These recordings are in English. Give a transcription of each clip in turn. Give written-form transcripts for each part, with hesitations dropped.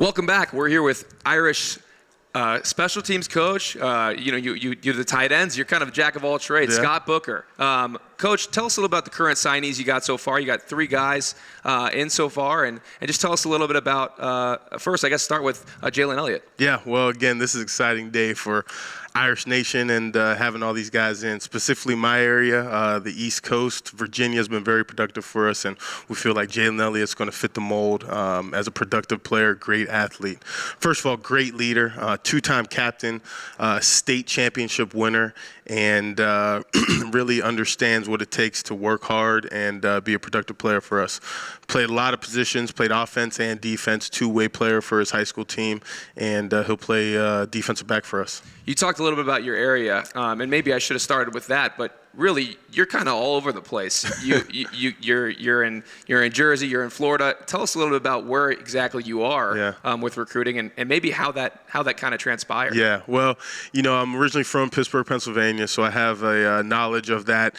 Welcome back. We're here with Irish special teams coach. You're the tight ends. You're kind of a jack of all trades. Yeah. Scott Booker. Coach, tell us a little about the current signees you got so far. You got 3 guys in so far, and just tell us a little bit about, first, I guess start with Jalen Elliott. Yeah, well, again, this is an exciting day for Irish Nation and having all these guys in, specifically my area, the East Coast. Virginia has been very productive for us, and we feel like Jalen Elliott's going to fit the mold as a productive player, great athlete. First of all, great leader, 2-time captain, state championship winner, and really understands what it takes to work hard and be a productive player for us. Played a lot of positions, played offense and defense, 2-way player for his high school team, and he'll play defensive back for us. You talked a little bit about your area, and maybe I should have started with that, but really, you're kind of all over the place. You're in Jersey, you're in Florida. Tell us a little bit about where exactly you are with recruiting, and maybe how that kind of transpired. Yeah, well, I'm originally from Pittsburgh, Pennsylvania, so I have a knowledge of that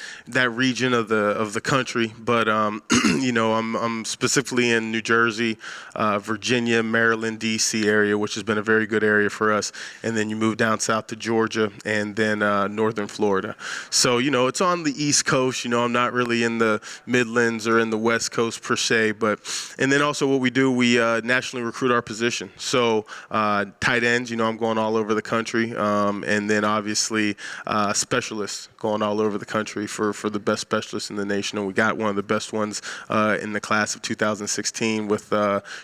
region of the country. But I'm specifically in New Jersey, Virginia, Maryland, D.C. area, which has been a very good area for us. And then you move down south to Georgia, and then northern Florida. So it's on the East Coast. I'm not really in the Midlands or in the West Coast per se. And then also what we do, we nationally recruit our position. So tight ends, I'm going all over the country. And then obviously specialists going all over the country for the best specialists in the nation. And we got one of the best ones in the class of 2016 with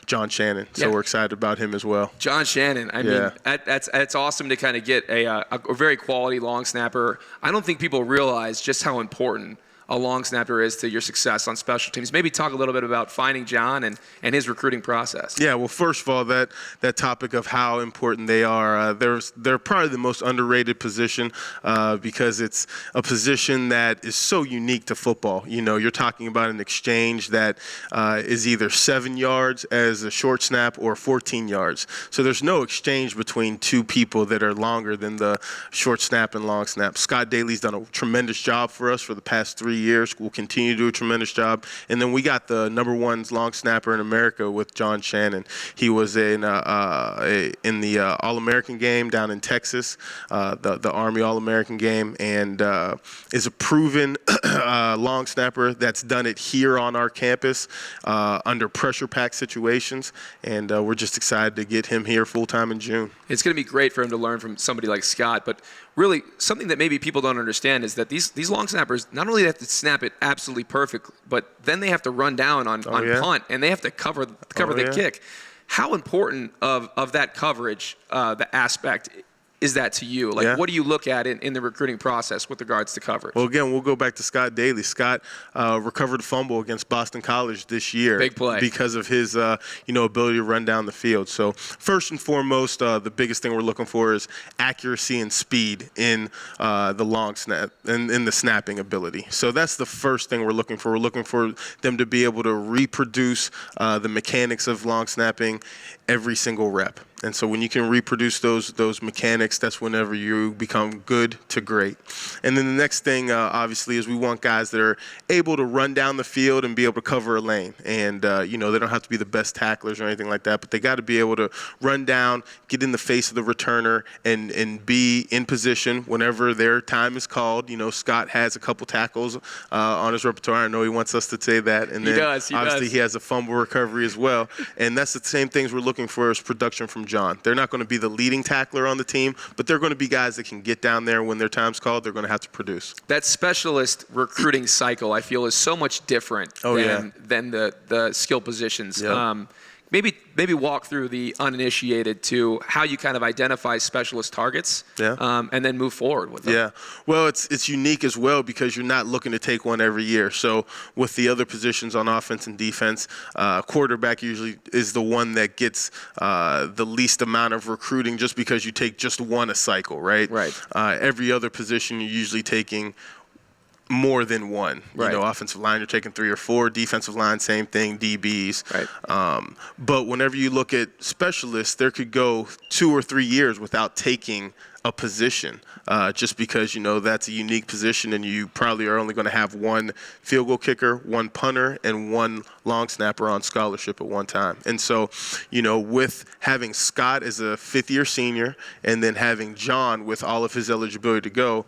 John Shannon. So we're excited about him as well. John Shannon. I mean, that's awesome to kind of get a very quality long snapper. I don't think people realize just how important a long snapper is to your success on special teams. Maybe talk a little bit about finding John and his recruiting process. Yeah, well, first of all, that topic of how important they are, they're probably the most underrated position because it's a position that is so unique to football. You're talking about an exchange that is either 7 yards as a short snap or 14 yards. So there's no exchange between 2 people that are longer than the short snap and long snap. Scott Daly's done a tremendous job for us for the past 3 years. We'll continue to do a tremendous job. And then we got the #1 long snapper in America with John Shannon. He was in the All-American game down in Texas, the Army All-American game, and is a proven long snapper that's done it here on our campus under pressure-packed situations. And we're just excited to get him here full-time in June. It's going to be great for him to learn from somebody like Scott, but really something that maybe people don't understand is that these long snappers not only have to snap it absolutely perfect, but then they have to run down on punt, and they have to cover the kick. How important of that coverage, the aspect, is that to you? What do you look at in the recruiting process with regards to coverage? Well, again, we'll go back to Scott Daly. Scott recovered a fumble against Boston College this year. Big play. Because of his, ability to run down the field. So first and foremost, the biggest thing we're looking for is accuracy and speed in the long snap and in the snapping ability. So that's the first thing we're looking for. We're looking for them to be able to reproduce the mechanics of long snapping every single rep. And so when you can reproduce those mechanics, that's whenever you become good to great. And then the next thing, obviously, is we want guys that are able to run down the field and be able to cover a lane. And, they don't have to be the best tacklers or anything like that, but they got to be able to run down, get in the face of the returner, and be in position whenever their time is called. Scott has a couple tackles on his repertoire. I know he wants us to say that. And then obviously he has a fumble recovery as well. And that's the same things we're looking for as production from John. They're not going to be the leading tackler on the team, but they're going to be guys that can get down there when their time's called. They're going to have to produce. That specialist recruiting cycle, I feel, is so much different than the skill positions. Yep. Maybe walk through the uninitiated to how you kind of identify specialist targets and then move forward with them. Yeah. Well, it's unique as well because you're not looking to take one every year. So with the other positions on offense and defense, quarterback usually is the one that gets the least amount of recruiting just because you take just one a cycle, right? Right. Every other position you're usually taking more than one. Right. Offensive line, you're taking 3 or 4. Defensive line, same thing, DBs. Right. But whenever you look at specialists, there could go 2 or 3 years without taking a position, just because, that's a unique position, and you probably are only going to have one field goal kicker, one punter, and one long snapper on scholarship at one time. And so, with having Scott as a fifth-year senior and then having John with all of his eligibility to go,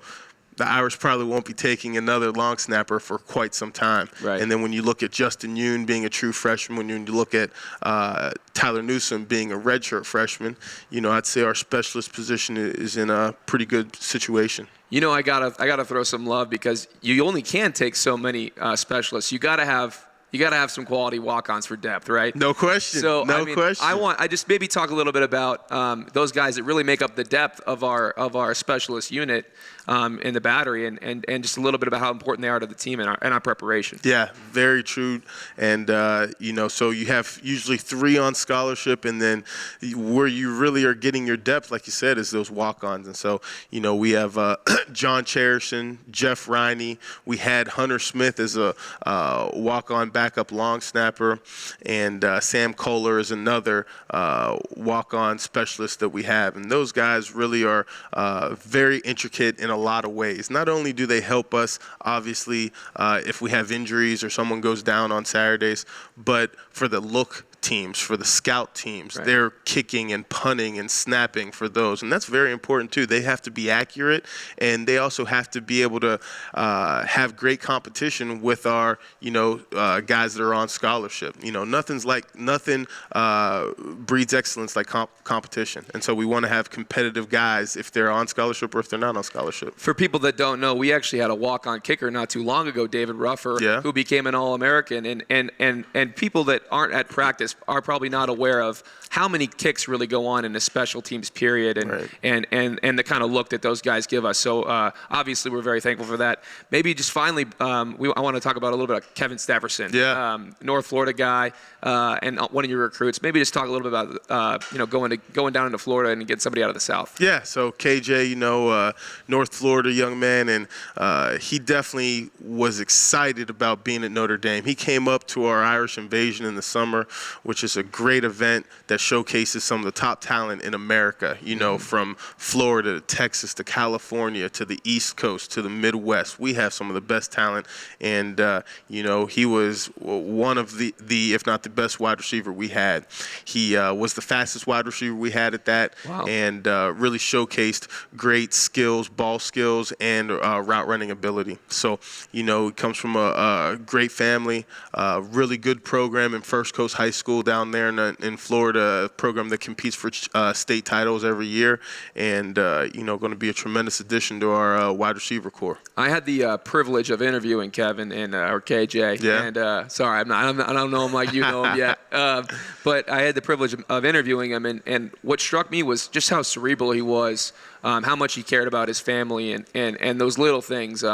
the Irish probably won't be taking another long snapper for quite some time. Right. And then when you look at Justin Yoon being a true freshman, when you look at Tyler Newsome being a redshirt freshman, I'd say our specialist position is in a pretty good situation. I gotta throw some love, because you only can take so many specialists. You gotta have some quality walk-ons for depth, right? No question. So no question. I just maybe talk a little bit about those guys that really make up the depth of our specialist unit in the battery, and just a little bit about how important they are to the team and our preparation. Yeah, very true. And so you have usually 3 on scholarship, and then where you really are getting your depth, like you said, is those walk-ons. And so we have John Cherishon, Jeff Riney. We had Hunter Smith as a walk-on backup long snapper, and Sam Kohler is another walk-on specialist that we have. And those guys really are very intricate in a lot of ways. Not only do they help us, obviously, if we have injuries or someone goes down on Saturdays, but for the look teams, for the scout teams, right, they're kicking and punting and snapping for those, and that's very important too. They have to be accurate, and they also have to be able to have great competition with our guys that are on scholarship. Nothing breeds excellence like competition, and so we want to have competitive guys if they're on scholarship or if they're not on scholarship. For people that don't know, we actually had a walk-on kicker not too long ago, David Ruffer, who became an All-American, and people that aren't at practice are probably not aware of how many kicks really go on in a special teams period, and the kind of look that those guys give us. So obviously we're very thankful for that. Maybe just finally, I want to talk about a little bit of Kevin Stafferson, North Florida guy, and one of your recruits. Maybe just talk a little bit about going down into Florida and get somebody out of the South. Yeah, so KJ, North Florida young man, and he definitely was excited about being at Notre Dame. He came up to our Irish Invasion in the summer, which is a great event that showcases some of the top talent in America, from Florida to Texas to California to the East Coast to the Midwest. We have some of the best talent, and, he was one of the, if not the best wide receiver we had. He was the fastest wide receiver we had at that, and really showcased great skills, ball skills, and route running ability. So, he comes from a great family, really good program in First Coast High School down there in Florida, a program that competes for state titles every year, and going to be a tremendous addition to our wide receiver core. I had the privilege of interviewing Kevin or KJ, and sorry, I don't know him like you know him yet, but I had the privilege of interviewing him, and what struck me was just how cerebral he was, how much he cared about his family, and those little things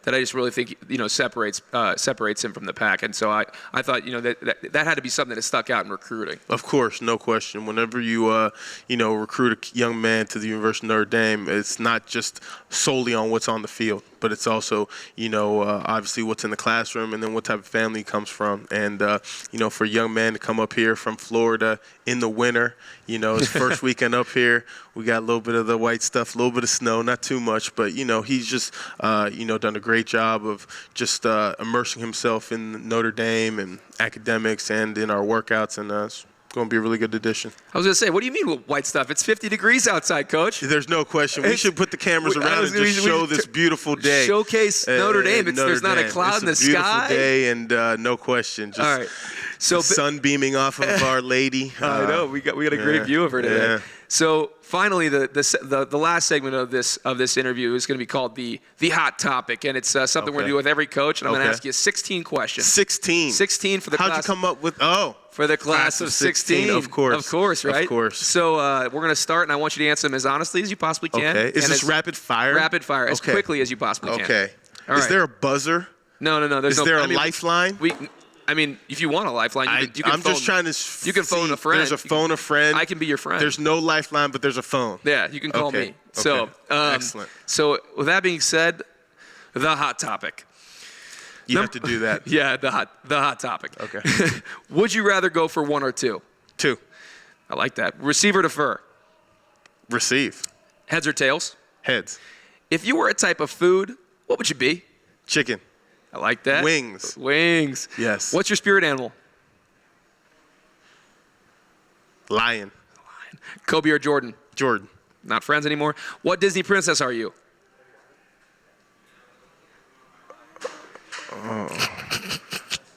that I just really think separates him from the pack. And so I thought that had to be something that stuck out in recruiting. Of course, no question. Whenever you recruit a young man to the University of Notre Dame, it's not just solely on what's on the field, but it's also obviously what's in the classroom, and then what type of family he comes from. And for a young man to come up here from Florida in the winter, his first weekend up here, we got a little bit of the white stuff, a little bit of snow, not too much, but he's just done a great job of just immersing himself in Notre Dame and academics and in our workouts, and it's going to be a really good addition. I was going to say, what do you mean with white stuff? It's 50 degrees outside, Coach. There's no question. We should put the cammers around and just show this beautiful day. Showcase Notre Dame. There's not a cloud in the sky. It's a beautiful day, and no question. Just all right. So sun beaming off of Our Lady. I know. We got a great view of her today. Yeah. So finally, the last segment of this interview is going to be called the hot topic, and it's something we're going to do with every coach. And I'm going to ask you 16 questions. 16 for the class. How'd you come up with? For the class of 16. Of course, right? Of course. So we're going to start, and I want you to answer them as honestly as you possibly can. Okay. Is this rapid fire? Rapid fire, as quickly as you possibly can. Okay. All right. Is there a buzzer? No. Is there a lifeline? If you want a lifeline, you can I'm phone, just trying to you can phone a friend. There's a phone a friend. I can be your friend. There's no lifeline, but there's a phone. Yeah, you can call me. So, excellent. So with that being said, the hot topic. You have to do that. Yeah, the hot topic. Okay. Would you rather go for 1 or 2? 2. I like that. Receive or defer? Receive. Heads or tails? Heads. If you were a type of food, what would you be? Chicken. I like that. Wings. Wings. Yes. What's your spirit animal? Lion. Kobe or Jordan? Jordan. Not friends anymore. What Disney princess are you?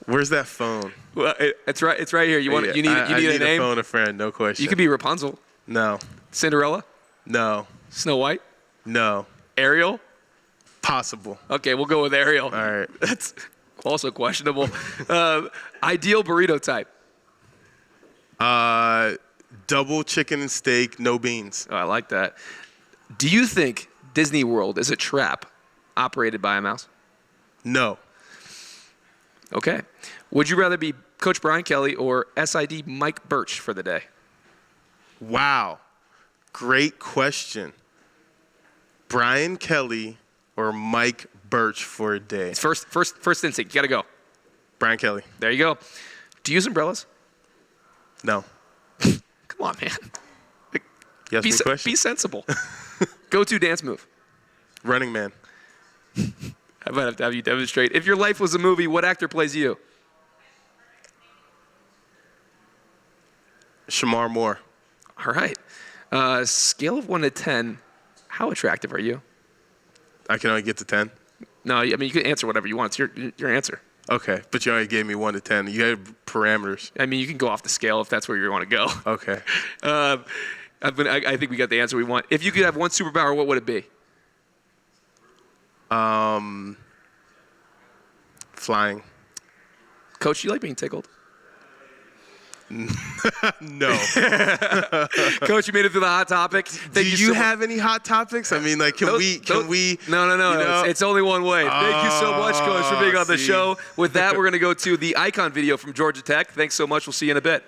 Where's that phone? Well, it's right. It's right here. You want? Yeah, You need I a need name. to phone a friend. No question. You could be Rapunzel, No. Cinderella, No. Snow White, No. Ariel. Possible. Okay, we'll go with Ariel. All right. That's also questionable. Ideal burrito type. Double chicken and steak, no beans. Oh, I like that. Do you think Disney World is a trap operated by a mouse? No. Okay. Would you rather be Coach Brian Kelly or SID Mike Birch for the day? Wow. Great question. Brian Kelly or Mike Birch for a day? It's first instinct. You got to go. Brian Kelly. There you go. Do you use umbrellas? No. Come on, man. Yes, Be, good question. be sensible. Go-to dance move. Running Man. I might have to have you demonstrate. If your life was a movie, what actor plays you? Shamar Moore. All right. Scale of 1 to 10, how attractive are you? I can only get to 10. No, I mean, you can answer whatever you want. It's your answer. Okay, but you only gave me 1 to 10. You had parameters. I mean, you can go off the scale if that's where you want to go. Okay. I think we got the answer we want. If you could have one superpower, what would it be? Flying. Coach, you like being tickled? No. Coach, you made it through the hot topic. Do you have any hot topics? I mean, like, can we? No. It's only one way. Thank you so much, Coach, for being on the show. With that, we're going to go to the icon video from Georgia Tech. Thanks so much. We'll see you in a bit.